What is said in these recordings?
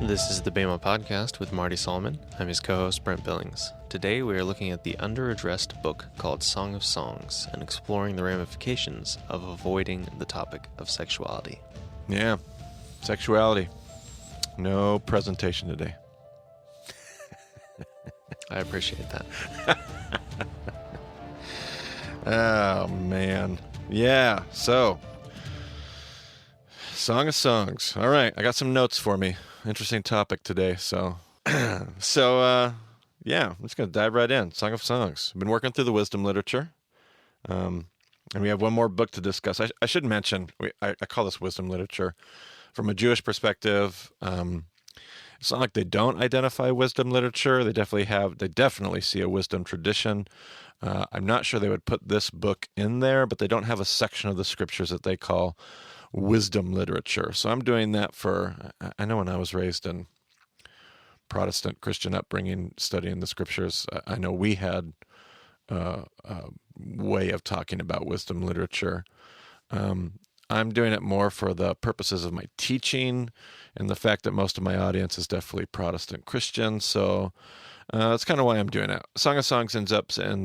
This is the Bama Podcast with Marty Solomon. I'm his co-host, Brent Billings. Today we are looking at the underaddressed book called Song of Songs and exploring the ramifications of avoiding the topic of sexuality. Yeah, sexuality. No presentation today. I appreciate that. Oh, man. Yeah, so, Song of Songs. All right, I got some notes for me. Interesting topic today, so yeah, I'm just going to dive right in. Song of Songs. I've been working through the wisdom literature, and we have one more book to discuss. I should mention, I call this wisdom literature. From a Jewish perspective, it's not like they don't identify wisdom literature. They definitely see a wisdom tradition. I'm not sure they would put this book in there, but they don't have a section of the scriptures that they call wisdom literature. So I'm doing that I know when I was raised in Protestant Christian upbringing, studying the scriptures, I know we had a way of talking about wisdom literature. I'm doing it more for the purposes of my teaching and the fact that most of my audience is definitely Protestant Christian. So that's kind of why I'm doing it. Song of Songs ends up in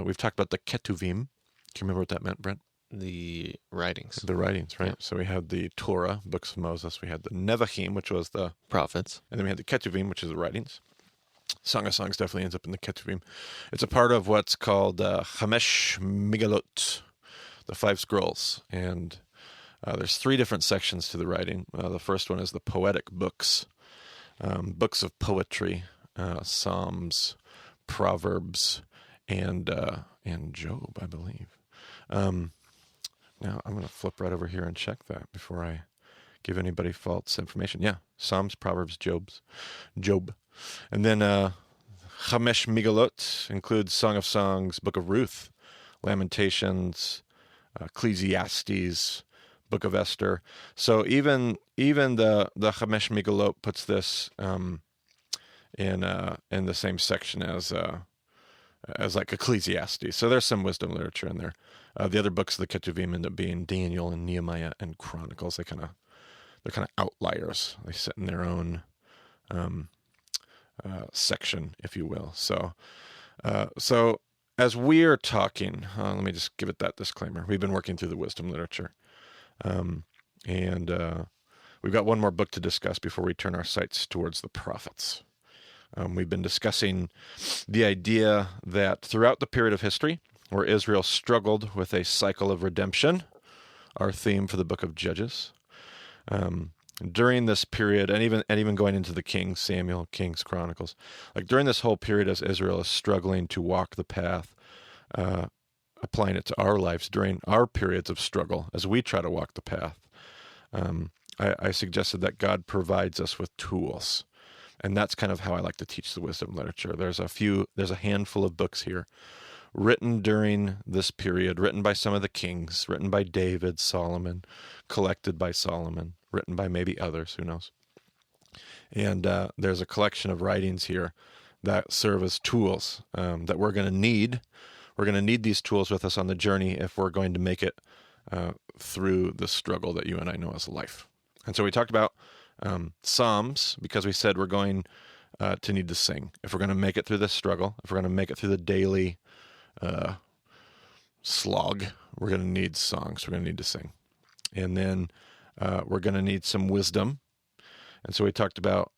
we've talked about the Ketuvim. Do you remember what that meant, Brent? The writings. The writings, right? Yeah. So we had the Torah, books of Moses. We had the Nevi'im, which was the prophets. And then we had the Ketuvim, which is the writings. Song of Songs definitely ends up in the Ketuvim. It's a part of what's called Chamesh Migalot, the 5 scrolls. And there's 3 different sections to the writing. The first one is the poetic books, books of poetry, Psalms, Proverbs, and Job, I believe. Now, I'm going to flip right over here and check that before I give anybody false information. Yeah, Psalms, Proverbs, Job. And then Chamesh Migalot includes Song of Songs, Book of Ruth, Lamentations, Ecclesiastes, Book of Esther. So even the Chamesh Migalot puts this in the same section as like Ecclesiastes. So there's some wisdom literature in there. The other books of the Ketuvim end up being Daniel and Nehemiah and Chronicles. They're kind of outliers. They sit in their own section, if you will. So as we're talking, let me just give it that disclaimer. We've been working through the wisdom literature, and we've got one more book to discuss before we turn our sights towards the prophets. We've been discussing the idea that throughout the period of history where Israel struggled with a cycle of redemption, our theme for the book of Judges, during this period, and even going into the Kings, Samuel, Kings, Chronicles, like during this whole period as Israel is struggling to walk the path, applying it to our lives during our periods of struggle as we try to walk the path, I suggested that God provides us with tools. And that's kind of how I like to teach the wisdom literature. There's a handful of books here written during this period, written by some of the kings, written by David, Solomon, collected by Solomon, written by maybe others, who knows. And there's a collection of writings here that serve as tools that we're going to need. We're going to need these tools with us on the journey if we're going to make it through the struggle that you and I know as life. And so we talked about Psalms, because we said we're going to need to sing. If we're going to make it through this struggle, if we're going to make it through the daily slog, we're going to need songs. We're going to need to sing. And then we're going to need some wisdom. And so we talked about,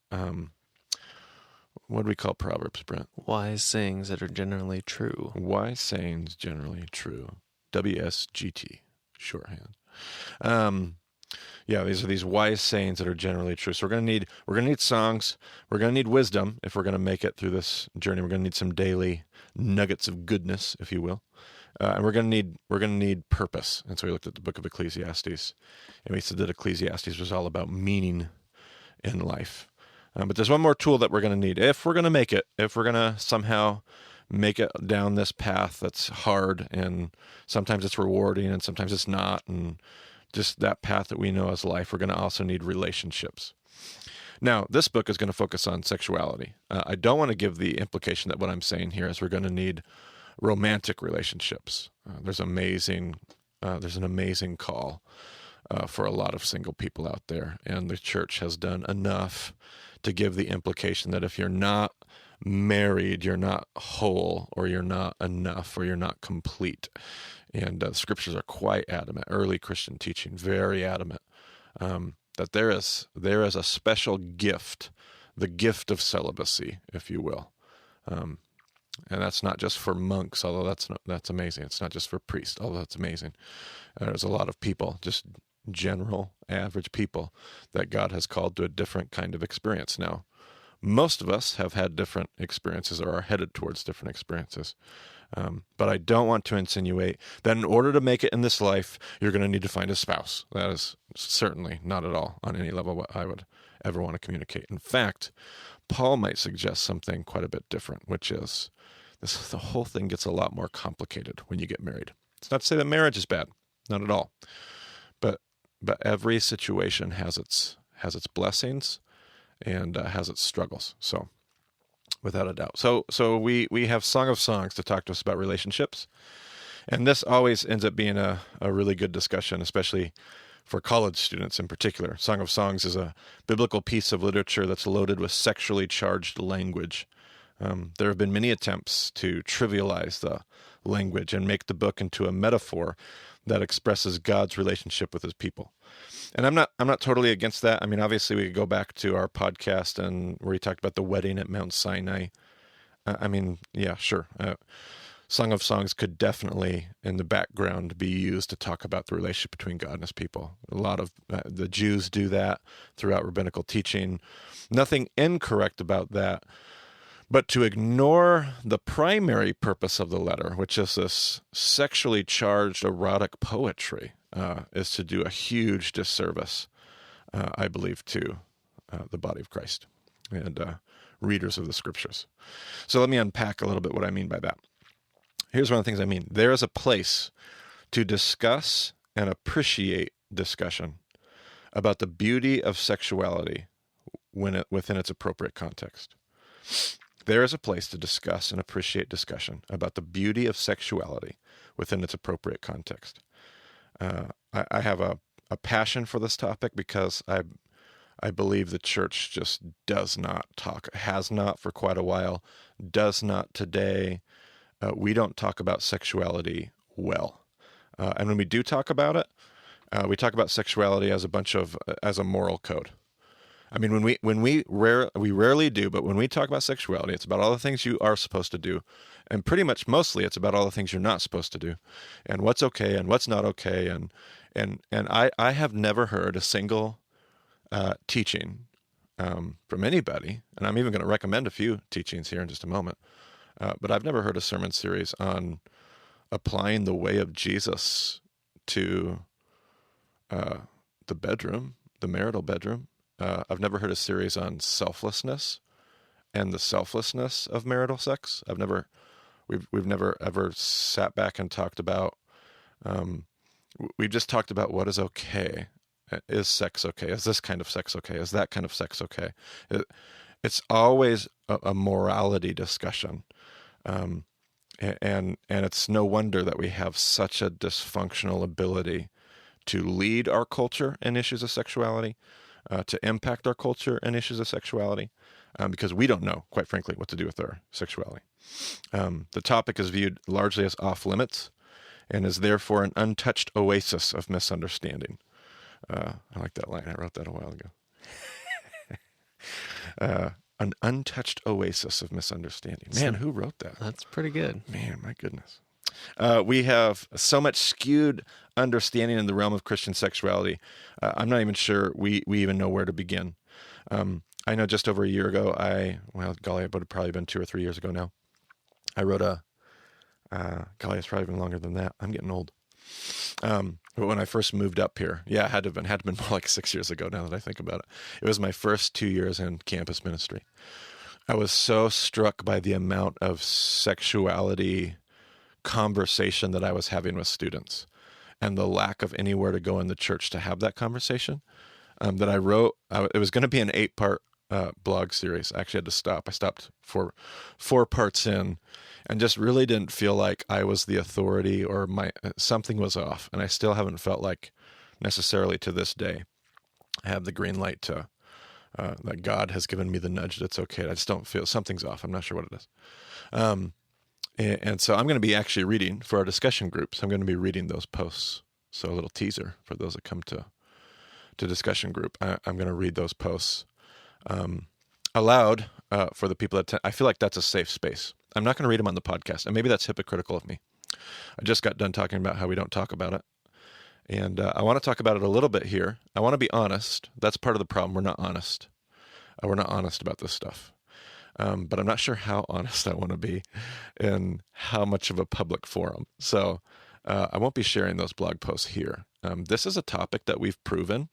what do we call Proverbs, Brent? Wise sayings that are generally true. Wise sayings generally true. WSGT, shorthand. Yeah, these are these wise sayings that are generally true. So we're going to need songs. We're going to need wisdom if we're going to make it through this journey. We're going to need some daily nuggets of goodness, if you will, and we're going to need purpose. And so we looked at the book of Ecclesiastes, and we said that Ecclesiastes was all about meaning in life. But there's one more tool that we're going to need if we're going to make it. If we're going to somehow make it down this path that's hard, and sometimes it's rewarding, and sometimes it's not, and just that path that we know as life, we're going to also need relationships. Now, this book is going to focus on sexuality. I don't want to give the implication that what I'm saying here is we're going to need romantic relationships. There's an amazing call for a lot of single people out there, and the church has done enough to give the implication that if you're not married, you're not whole, or you're not enough, or you're not complete. And the scriptures are quite adamant. Early Christian teaching, very adamant, that there is a special gift, the gift of celibacy, if you will. And that's not just for monks, although that's amazing. It's not just for priests, although that's amazing. There's a lot of people, just general, average people, that God has called to a different kind of experience. Now, most of us have had different experiences or are headed towards different experiences. But I don't want to insinuate that in order to make it in this life, you're going to need to find a spouse. That is certainly not at all on any level what I would ever want to communicate. In fact, Paul might suggest something quite a bit different, which is the whole thing gets a lot more complicated when you get married. It's not to say that marriage is bad, not at all. But every situation has its blessings and has its struggles. So, without a doubt. So we have Song of Songs to talk to us about relationships. And this always ends up being a really good discussion, especially for college students in particular. Song of Songs is a biblical piece of literature that's loaded with sexually charged language. There have been many attempts to trivialize the language and make the book into a metaphor that expresses God's relationship with his people. And I'm not totally against that. I mean, obviously we could go back to our podcast and where he talked about the wedding at Mount Sinai. Yeah, sure. Song of Songs could definitely, in the background, be used to talk about the relationship between God and his people. A lot of the Jews do that throughout rabbinical teaching. Nothing incorrect about that. But to ignore the primary purpose of the letter, which is this sexually charged erotic poetry, is to do a huge disservice, I believe, to the body of Christ and readers of the scriptures. So let me unpack a little bit what I mean by that. Here's one of the things I mean. There is a place to discuss and appreciate discussion about the beauty of sexuality within its appropriate context. There is a place to discuss and appreciate discussion about the beauty of sexuality within its appropriate context. I have a passion for this topic because I believe the church just does not talk, has not for quite a while, does not today. We don't talk about sexuality well. And when we do talk about it, we talk about sexuality as a moral code. I mean, we rarely do, but when we talk about sexuality, it's about all the things you are supposed to do, and pretty much mostly it's about all the things you're not supposed to do, and what's okay and what's not okay, and I have never heard a single teaching from anybody, and I'm even going to recommend a few teachings here in just a moment, but I've never heard a sermon series on applying the way of Jesus to the bedroom, the marital bedroom. I've never heard a series on selflessness and the selflessness of marital sex. We've never ever sat back and talked about. We've just talked about what is okay. Is sex okay? Is this kind of sex okay? Is that kind of sex okay? It's always a morality discussion, and it's no wonder that we have such a dysfunctional ability to lead our culture in issues of sexuality. To impact our culture and issues of sexuality, because we don't know, quite frankly, what to do with our sexuality. The topic is viewed largely as off limits and is therefore an untouched oasis of misunderstanding. I like that line. I wrote that a while ago. An untouched oasis of misunderstanding. Man, who wrote that? That's pretty good. Man, my goodness. We have so much skewed understanding in the realm of Christian sexuality. I'm not even sure we even know where to begin. I know just over a year ago, it would have probably been 2 or 3 years ago now. I wrote it's probably been longer than that. I'm getting old. But when I first moved up here, it had to have been more like 6 years ago now that I think about it. It was my first 2 years in campus ministry. I was so struck by the amount of sexuality conversation that I was having with students and the lack of anywhere to go in the church to have that conversation, that I wrote. It was going to be an 8-part blog series. I actually had to stop. I stopped for 4 parts in and just really didn't feel like I was the authority or something was off. And I still haven't felt like necessarily to this day I have the green light to that God has given me the nudge that it's okay. I just don't feel something's off. I'm not sure what it is. And so I'm going to be actually reading for our discussion groups. I'm going to be reading those posts. So a little teaser for those that come to discussion group. I'm going to read those posts aloud for the people that I feel like that's a safe space. I'm not going to read them on the podcast, and maybe that's hypocritical of me. I just got done talking about how we don't talk about it, and I want to talk about it a little bit here. I want to be honest. That's part of the problem. We're not honest. We're not honest about this stuff. But I'm not sure how honest I want to be and how much of a public forum. So I won't be sharing those blog posts here. This is a topic that we've proven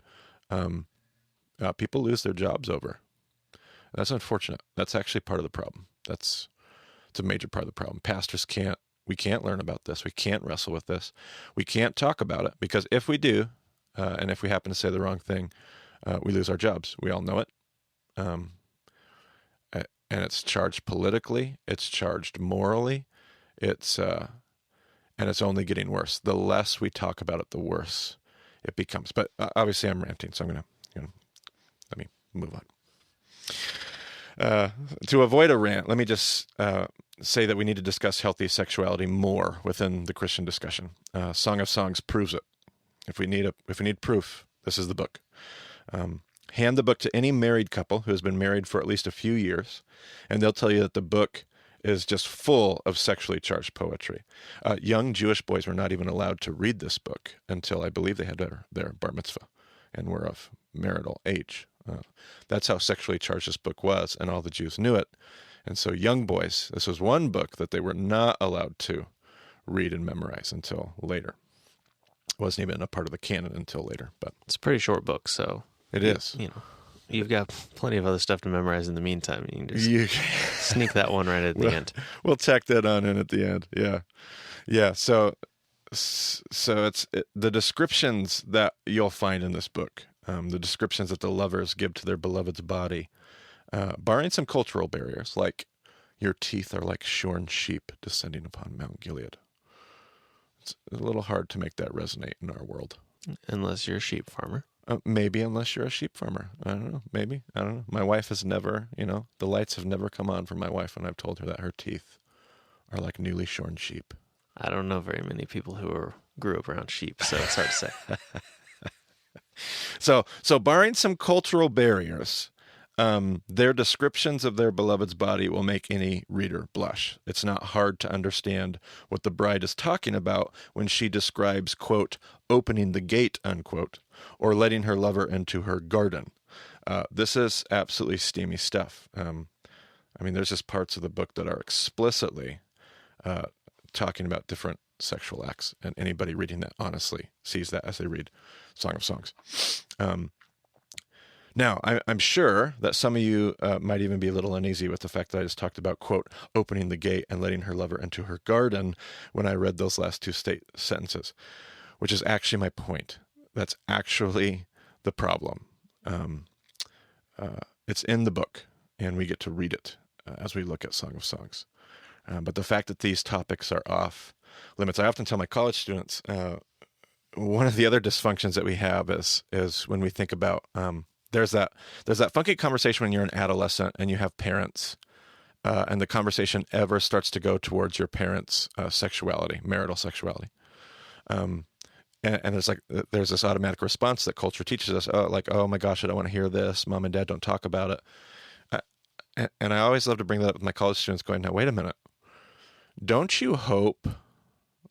people lose their jobs over. That's unfortunate. That's actually part of the problem. It's a major part of the problem. Pastors we can't learn about this. We can't wrestle with this. We can't talk about it, because if we do, and if we happen to say the wrong thing, we lose our jobs. We all know it. And it's charged politically. It's charged morally. And it's only getting worse. The less we talk about it, the worse it becomes. But obviously, I'm ranting, so I'm gonna let me move on. To avoid a rant, let me just say that we need to discuss healthy sexuality more within the Christian discussion. Song of Songs proves it. If we need proof, this is the book. Hand the book to any married couple who has been married for at least a few years, and they'll tell you that the book is just full of sexually charged poetry. Young Jewish boys were not even allowed to read this book until I believe they had their bar mitzvah and were of marital age. That's how sexually charged this book was, and all the Jews knew it. And so young boys, this was one book that they were not allowed to read and memorize until later. It wasn't even a part of the canon until later. But it's a pretty short book, so it is. You've got plenty of other stuff to memorize in the meantime. You can just sneak that one right at the end. We'll tack that on in at the end. Yeah. So it's the descriptions that you'll find in this book, the descriptions that the lovers give to their beloved's body, barring some cultural barriers, like your teeth are like shorn sheep descending upon Mount Gilead. It's a little hard to make that resonate in our world. Unless you're a sheep farmer. Maybe unless you're a sheep farmer. I don't know. Maybe. I don't know. My wife has never, the lights have never come on for my wife when I've told her that her teeth are like newly shorn sheep. I don't know very many people who grew up around sheep, so it's hard to say. So barring some cultural barriers, their descriptions of their beloved's body will make any reader blush. It's not hard to understand what the bride is talking about when she describes, quote, opening the gate, unquote, or letting her lover into her garden. This is absolutely steamy stuff. There's just parts of the book that are explicitly talking about different sexual acts, and anybody reading that honestly sees that as they read Song of Songs. Now, I'm sure that some of you might even be a little uneasy with the fact that I just talked about, quote, opening the gate and letting her lover into her garden when I read those last two sentences, which is actually my point. That's actually the problem. It's in the book, and we get to read it as we look at Song of Songs. But the fact that these topics are off limits, I often tell my college students, one of the other dysfunctions that we have is when we think about there's that funky conversation when you're an adolescent and you have parents, and the conversation ever starts to go towards your parents' sexuality, marital sexuality. And there's this automatic response that culture teaches us, oh my gosh, I don't want to hear this. Mom and Dad don't talk about it. And I always love to bring that up with my college students, going, now wait a minute. Don't you hope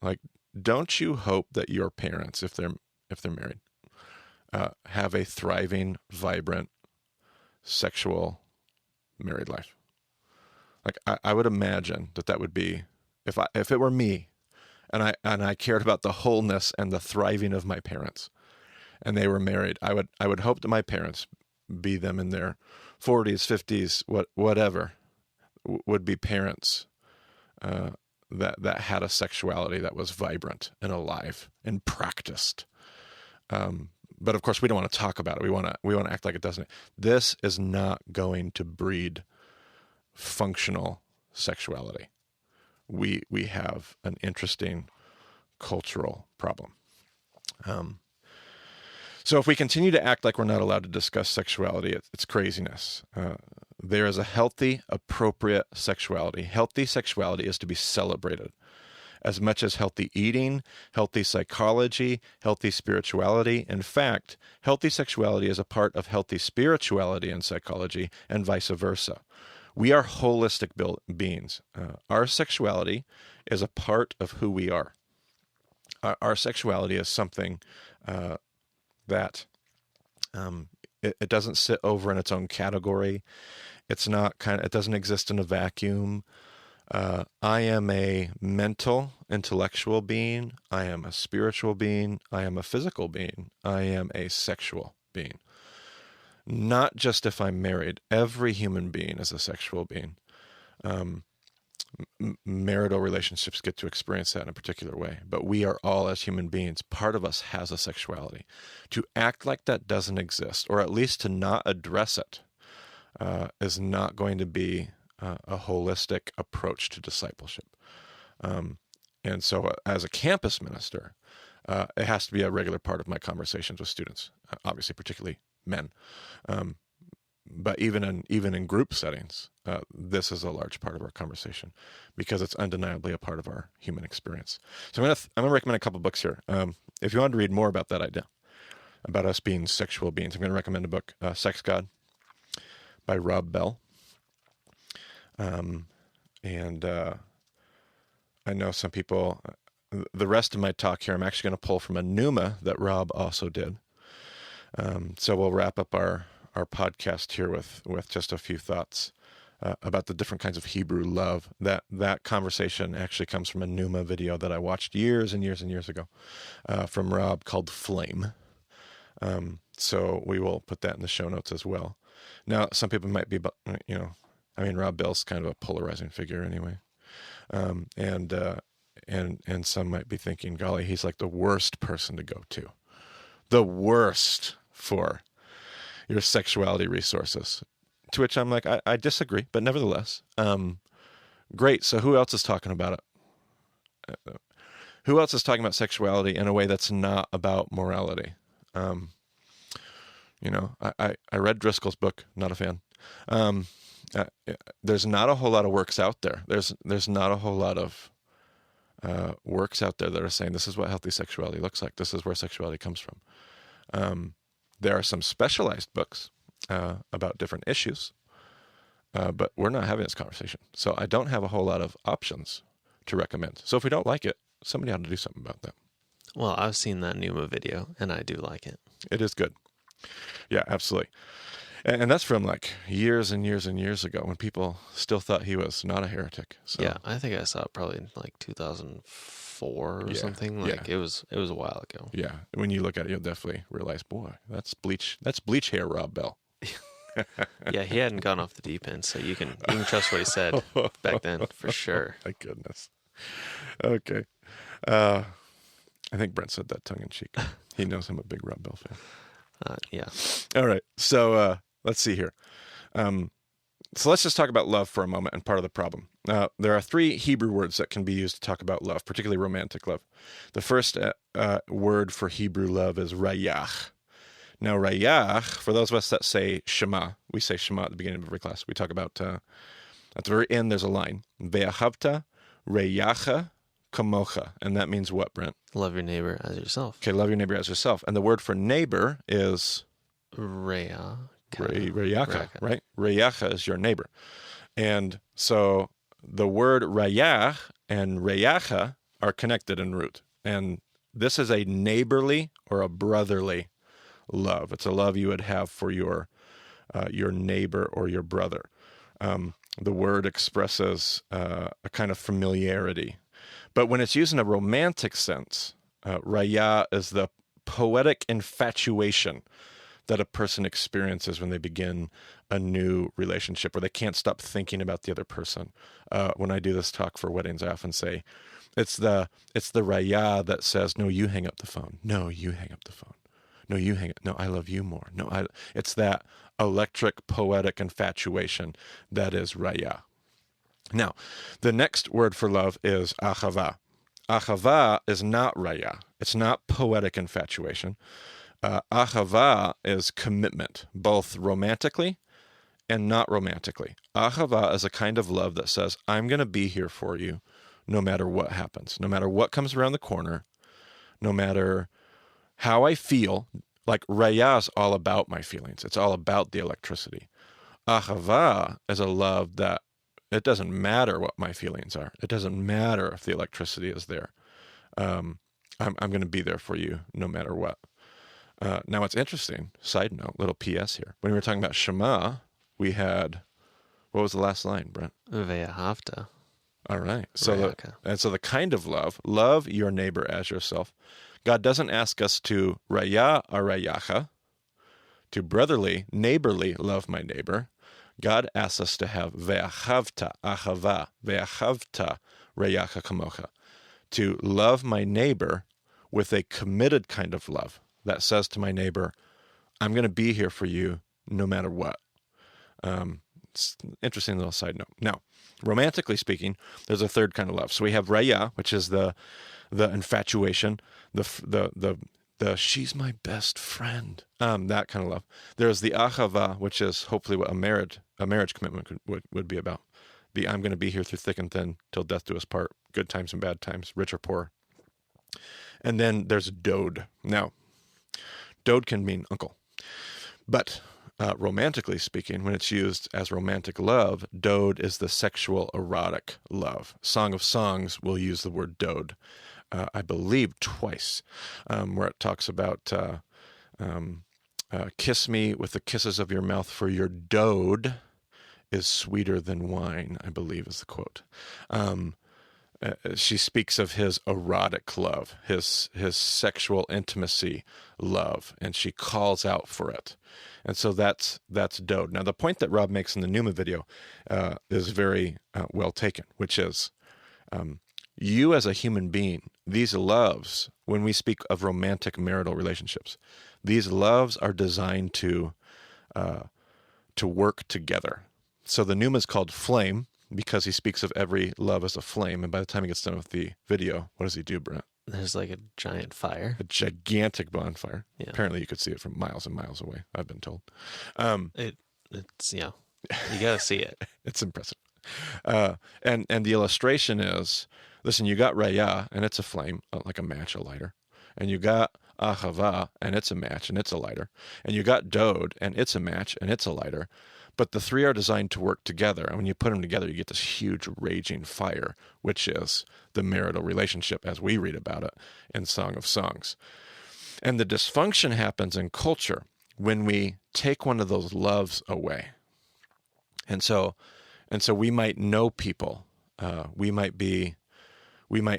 that your parents, if they're married, have a thriving, vibrant, sexual married life? Like I would imagine that would be, if it were me, and I cared about the wholeness and the thriving of my parents, and they were married, I would hope that my parents, be them in their 40s, 50s, whatever, would be parents that had a sexuality that was vibrant and alive and practiced. But of course, we don't want to talk about it. We want to act like it doesn't. This is not going to breed functional sexuality. We have an interesting cultural problem. So if we continue to act like we're not allowed to discuss sexuality, it's craziness. There is a healthy, appropriate sexuality. Healthy sexuality is to be celebrated as much as healthy eating, healthy psychology, healthy spirituality. In fact, healthy sexuality is a part of healthy spirituality and psychology, and vice versa. We are holistic beings. Our sexuality is a part of who we are. Our sexuality is something that it doesn't sit over in its own category. It's not it doesn't exist in a vacuum. I am a mental, intellectual being. I am a spiritual being. I am a physical being. I am a sexual being. Not just if I'm married. Every human being is a sexual being. Marital relationships get to experience that in a particular way. But we are all, as human beings, part of us has a sexuality. To act like that doesn't exist, or at least to not address it, is not going to be a holistic approach to discipleship. And so as a campus minister, it has to be a regular part of my conversations with students, obviously, particularly men. But even in group settings, this is a large part of our conversation because it's undeniably a part of our human experience. So I'm gonna recommend a couple books here. If you want to read more about that idea, about us being sexual beings, I'm going to recommend a book, Sex God by Rob Bell. And I know some people, the rest of my talk here, I'm actually going to pull from a pneuma that Rob also did. So we'll wrap up our podcast here with just a few thoughts about the different kinds of Hebrew love. That conversation actually comes from a pneuma video that I watched years and years and years ago from Rob called Flame. So we will put that in the show notes as well. Now, some people might be, Rob Bell's kind of a polarizing figure anyway. And some might be thinking, golly, he's like the worst person to go to. The worst for your sexuality resources. To which I'm like, I disagree, but nevertheless, great. So who else is talking about it? Who else is talking about sexuality in a way that's not about morality? I read Driscoll's book, not a fan. There's not a whole lot of works out there. There's not a whole lot of works out there that are saying this is what healthy sexuality looks like. This is where sexuality comes from. There are some specialized books about different issues, but we're not having this conversation. So I don't have a whole lot of options to recommend. So if we don't like it, somebody ought to do something about that. Well, I've seen that Numa video, and I do like it. It is good. Yeah, absolutely. And that's from like years and years and years ago when people still thought he was not a heretic. So. Yeah, I think I saw it probably in like 2004 or something. Like it was a while ago. Yeah, when you look at it, you'll definitely realize, boy, that's bleach hair, Rob Bell. Yeah, he hadn't gone off the deep end, so you can trust what he said back then for sure. My goodness. Okay. I think Brent said that tongue in cheek. He knows I'm a big Rob Bell fan. Yeah. All right. So let's see here. So let's just talk about love for a moment and part of the problem. There are three Hebrew words that can be used to talk about love, particularly romantic love. The first word for Hebrew love is rayach. Now, rayach, for those of us that say Shema, we say Shema at the beginning of every class. We talk about, at the very end, there's a line. Ve'ahavta rayacha kamocha. And that means what, Brent? Love your neighbor as yourself. Okay, love your neighbor as yourself. And the word for neighbor is? Rayaka, right? Rayacha is your neighbor. And so the word rayach and rayacha are connected in root. And this is a neighborly or a brotherly love. It's a love you would have for your neighbor or your brother. The word expresses a kind of familiarity. But when it's used in a romantic sense, raya is the poetic infatuation that a person experiences when they begin a new relationship, where they can't stop thinking about the other person. When I do this talk for weddings, I often say, it's the raya that says, no, you hang up the phone. No, you hang up the phone. No, you hang up. No, I love you more. No, it's that electric, poetic infatuation that is raya. Now, the next word for love is achava. Achava is not raya. It's not poetic infatuation. Ahava is commitment, both romantically and not romantically. Ahava is a kind of love that says, I'm going to be here for you no matter what happens, no matter what comes around the corner, no matter how I feel. Like Raya is all about my feelings. It's all about the electricity. Ahava is a love that it doesn't matter what my feelings are. It doesn't matter if the electricity is there. I'm going to be there for you no matter what. Now, it's interesting, side note, little PS here. When we were talking about Shema, we had, what was the last line, Brent? Ve'ahavta. All right. So the kind of love your neighbor as yourself. God doesn't ask us to raya arayacha, to brotherly, neighborly love my neighbor. God asks us to have ve'achavta, ahava, ve'achavta rayacha kamocha, to love my neighbor with a committed kind of love that says to my neighbor, I'm going to be here for you no matter what. It's an interesting little side note. Now, romantically speaking, there's a third kind of love. So we have raya, which is the infatuation, the she's my best friend, that kind of love. There's the ahava, which is hopefully what a marriage commitment would be about. I'm going to be here through thick and thin till death do us part, good times and bad times, rich or poor. And then there's dode. Now, dode can mean uncle, but romantically speaking, when it's used as romantic love, dode is the sexual erotic love. Song of Songs will use the word dode, I believe twice, where it talks about kiss me with the kisses of your mouth, for your dode is sweeter than wine, I believe is the quote. She speaks of his erotic love, his sexual intimacy love, and she calls out for it. And so that's dode. Now, the point that Rob makes in the Numa video is very well taken, which is you as a human being, these loves, when we speak of romantic marital relationships, these loves are designed to work together. So the Numa is called flame, because he speaks of every love as a flame. And by the time he gets done with the video, what does he do, Brent? There's like a giant fire. A gigantic bonfire. Yeah. Apparently you could see it from miles and miles away, I've been told. It's you got to see it. It's impressive. And the illustration is, listen, you got raya, and it's a flame, like a match, a lighter. And you got ahava, and it's a match, and it's a lighter. And you got dode, and it's a match, and it's a lighter. But the three are designed to work together. And when you put them together, you get this huge raging fire, which is the marital relationship as we read about it in Song of Songs. And the dysfunction happens in culture when we take one of those loves away. And so we might know people. We might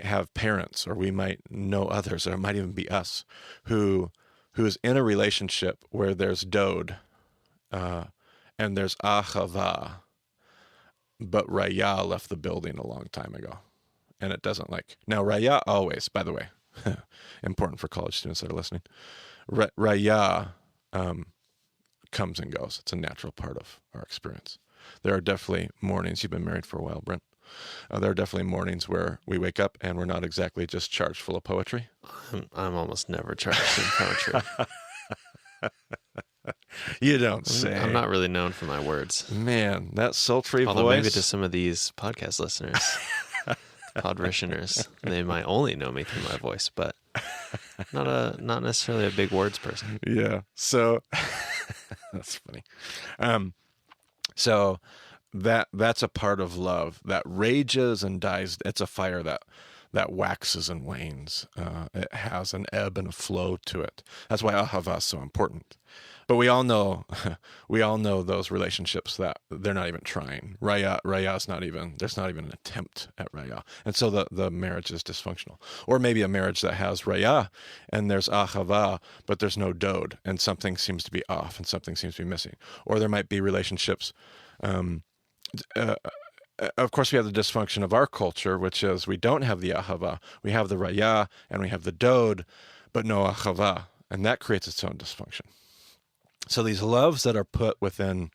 have parents, or we might know others, or it might even be us, who's in a relationship where there's dode, and there's ahava, but raya left the building a long time ago, and it doesn't like. Now, raya always, by the way, important for college students that are listening, raya comes and goes. It's a natural part of our experience. There are definitely mornings, you've been married for a while, Brent. There are definitely mornings where we wake up and we're not exactly just charged full of poetry. I'm almost never charged in poetry. You don't say. I'm not really known for my words. Man, that sultry Although voice. Maybe to some of these podcast listeners, podritioners, they might only know me through my voice, but not necessarily a big words person. Yeah. So that's funny. So that's a part of love that rages and dies. It's a fire that waxes and wanes. It has an ebb and a flow to it. That's why ahava is so important. But we all know those relationships that they're not even trying. Raya is not even, there's not even an attempt at raya. And so the marriage is dysfunctional. Or maybe a marriage that has raya and there's ahava, but there's no dode, and something seems to be off and something seems to be missing. Or there might be relationships, of course, we have the dysfunction of our culture, which is we don't have the ahava. We have the raya and we have the dode, but no ahava. And that creates its own dysfunction. So these loves that are put within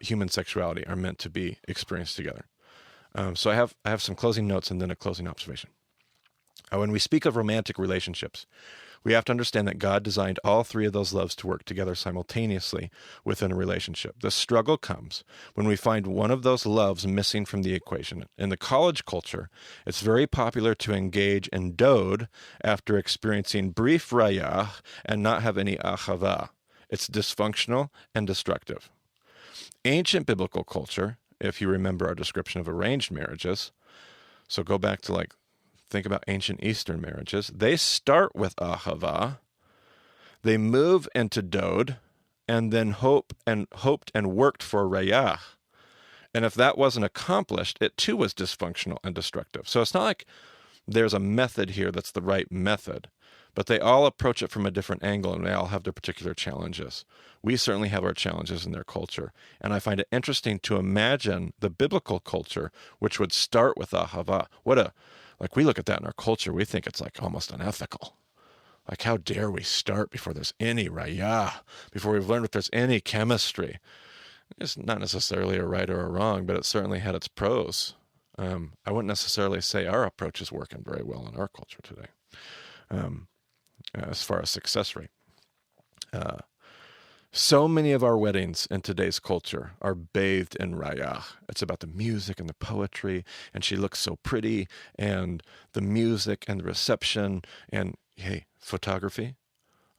human sexuality are meant to be experienced together. So I have some closing notes and then a closing observation. When we speak of romantic relationships, we have to understand that God designed all three of those loves to work together simultaneously within a relationship. The struggle comes when we find one of those loves missing from the equation. In the college culture, it's very popular to engage in dode after experiencing brief rayah and not have any ahava. It's dysfunctional and destructive. Ancient biblical culture, if you remember our description of arranged marriages, so go back to think about ancient Eastern marriages. They start with ahava, they move into dode, and then hoped and worked for rayah. And if that wasn't accomplished, it too was dysfunctional and destructive. So it's not like there's a method here that's the right method, but they all approach it from a different angle, and they all have their particular challenges. We certainly have our challenges in their culture. And I find it interesting to imagine the biblical culture, which would start with ahava. We look at that in our culture, we think it's almost unethical. How dare we start before there's any rayah, before we've learned if there's any chemistry. It's not necessarily a right or a wrong, but it certainly had its pros. I wouldn't necessarily say our approach is working very well in our culture today, as far as success rate. So many of our weddings in today's culture are bathed in rayah. It's about the music and the poetry, and she looks so pretty, and the music and the reception, and hey, photography,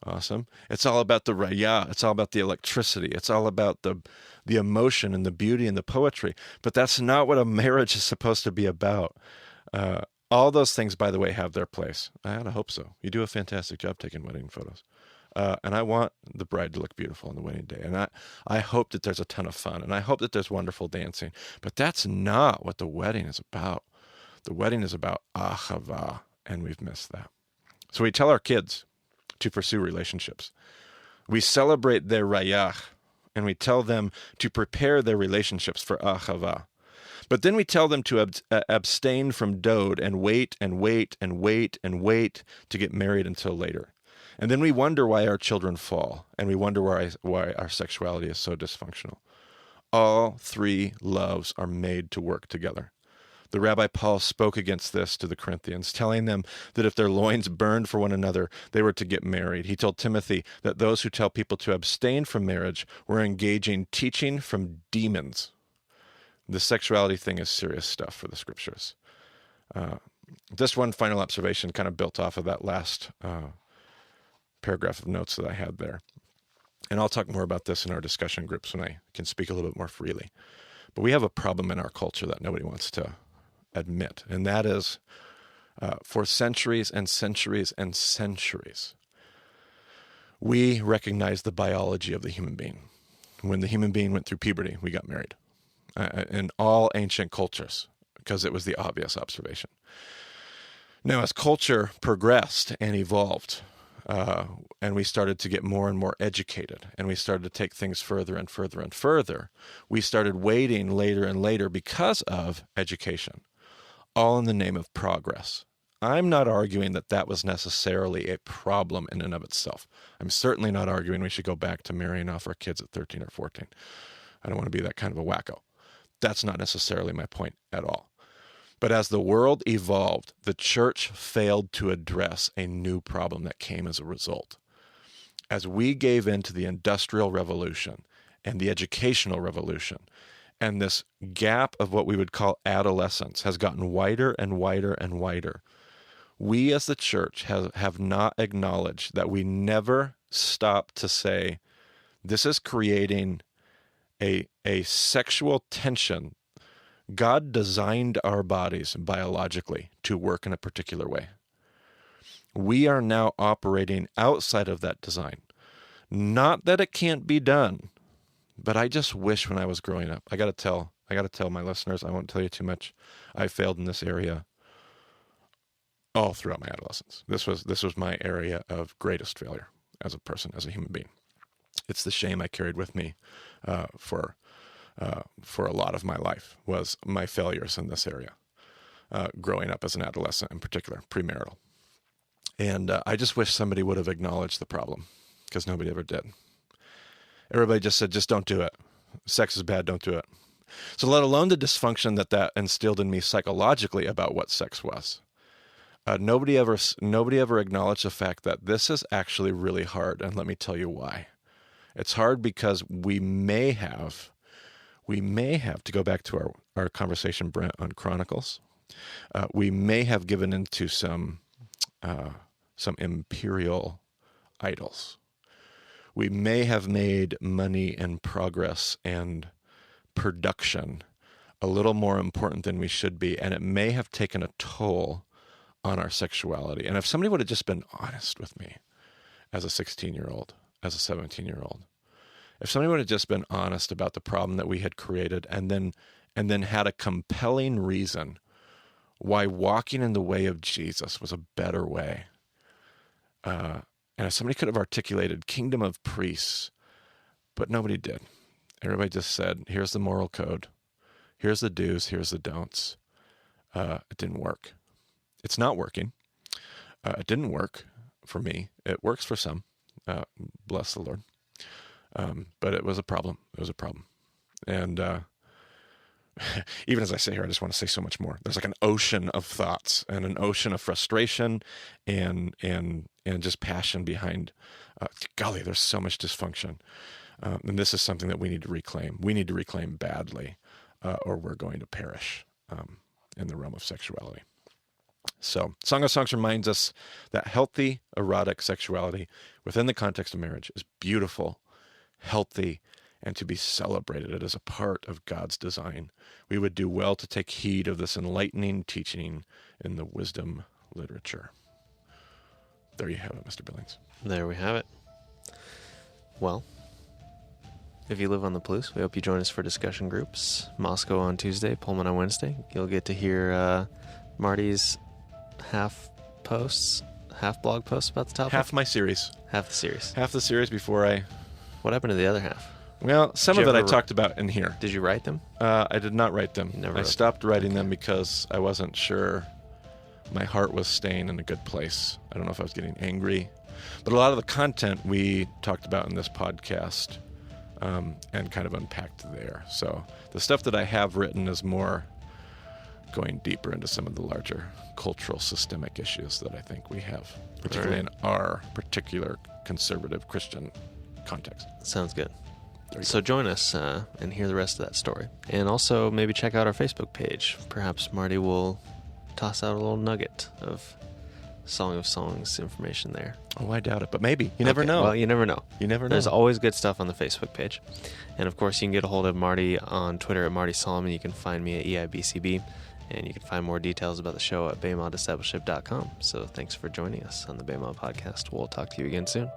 awesome. It's all about the rayah. It's all about the electricity. It's all about the emotion and the beauty and the poetry. But that's not what a marriage is supposed to be about. All those things, by the way, have their place. I ought to hope so. You do a fantastic job taking wedding photos. And I want the bride to look beautiful on the wedding day. And I hope that there's a ton of fun. And I hope that there's wonderful dancing. But that's not what the wedding is about. The wedding is about ahava, and we've missed that. So we tell our kids to pursue relationships. We celebrate their rayah, and we tell them to prepare their relationships for ahava. But then we tell them to abstain from dode and wait and wait and wait and wait to get married until later. And then we wonder why our children fall, and we wonder why our sexuality is so dysfunctional. All three loves are made to work together. The Rabbi Paul spoke against this to the Corinthians, telling them that if their loins burned for one another, they were to get married. He told Timothy that those who tell people to abstain from marriage were engaging teaching from demons. The sexuality thing is serious stuff for the scriptures. This one final observation kind of built off of that last paragraph of notes that I had there. And I'll talk more about this in our discussion groups when I can speak a little bit more freely. But we have a problem in our culture that nobody wants to admit, and that is for centuries and centuries and centuries, we recognize the biology of the human being. When the human being went through puberty, we got married. In all ancient cultures, because it was the obvious observation. Now, as culture progressed and evolved, and we started to get more and more educated, and we started to take things further and further and further, we started waiting later and later because of education, all in the name of progress. I'm not arguing that that was necessarily a problem in and of itself. I'm certainly not arguing we should go back to marrying off our kids at 13 or 14. I don't want to be that kind of a wacko. That's not necessarily my point at all. But as the world evolved, the church failed to address a new problem that came as a result. As we gave in to the Industrial Revolution and the Educational Revolution, and this gap of what we would call adolescence has gotten wider and wider and wider, we as the church have not acknowledged that we never stop to say, this is creating a sexual tension. God designed our bodies biologically to work in a particular way. We are now operating outside of that design. Not that it can't be done, but I just wish when I was growing up, I got to tell my listeners, I won't tell you too much. I failed in this area all throughout my adolescence. This was my area of greatest failure as a person, as a human being. It's the shame I carried with me for a lot of my life, was my failures in this area, growing up as an adolescent in particular, premarital. And I just wish somebody would have acknowledged the problem, because nobody ever did. Everybody just said, just don't do it. Sex is bad, don't do it. So let alone the dysfunction that instilled in me psychologically about what sex was. Nobody ever acknowledged the fact that this is actually really hard, and let me tell you why. It's hard because we may have, to go back to our conversation, Brent, on Chronicles, we may have given into some imperial idols. We may have made money and progress and production a little more important than we should be, and it may have taken a toll on our sexuality. And if somebody would have just been honest with me as a 16-year-old, as a 17-year-old, if somebody would have just been honest about the problem that we had created and then had a compelling reason why walking in the way of Jesus was a better way, and if somebody could have articulated kingdom of priests, but nobody did. Everybody just said, here's the moral code. Here's the do's, here's the don'ts. It didn't work. It's not working. It didn't work for me. It works for some. Bless the Lord. But it was a problem. It was a problem. And even as I sit here, I just want to say so much more. There's like an ocean of thoughts and an ocean of frustration and just passion behind, golly, there's so much dysfunction. And this is something that we need to reclaim. We need to reclaim badly, or we're going to perish in the realm of sexuality. So, Song of Songs reminds us that healthy, erotic sexuality within the context of marriage is beautiful, healthy, and to be celebrated. It is a part of God's design. We would do well to take heed of this enlightening teaching in the wisdom literature. There you have it, Mr. Billings. There we have it. Well, if you live on the Palouse, we hope you join us for discussion groups. Moscow on Tuesday, Pullman on Wednesday. You'll get to hear Marty's half blog posts about the topic. Half my series. Half the series. Half the series before I... What happened to the other half? Well, some of it I talked about in here. Did you write them? I did not write them. I stopped writing them because I wasn't sure my heart was staying in a good place. I don't know if I was getting angry. But a lot of the content we talked about in this podcast and kind of unpacked there. So the stuff that I have written is more going deeper into some of the larger cultural systemic issues that I think we have, particularly in our particular conservative Christian context. Sounds good. So join us and hear the rest of that story. And also maybe check out our Facebook page. Perhaps Marty will toss out a little nugget of Song of Songs information there. Oh, I doubt it, but maybe. You never know. Well, you never know. You never know. There's always good stuff on the Facebook page. And of course, you can get a hold of Marty on Twitter at Marty Solomon. You can find me at EIBCB. And you can find more details about the show at BayModDiscipleship.com. So thanks for joining us on the BayMod Podcast. We'll talk to you again soon.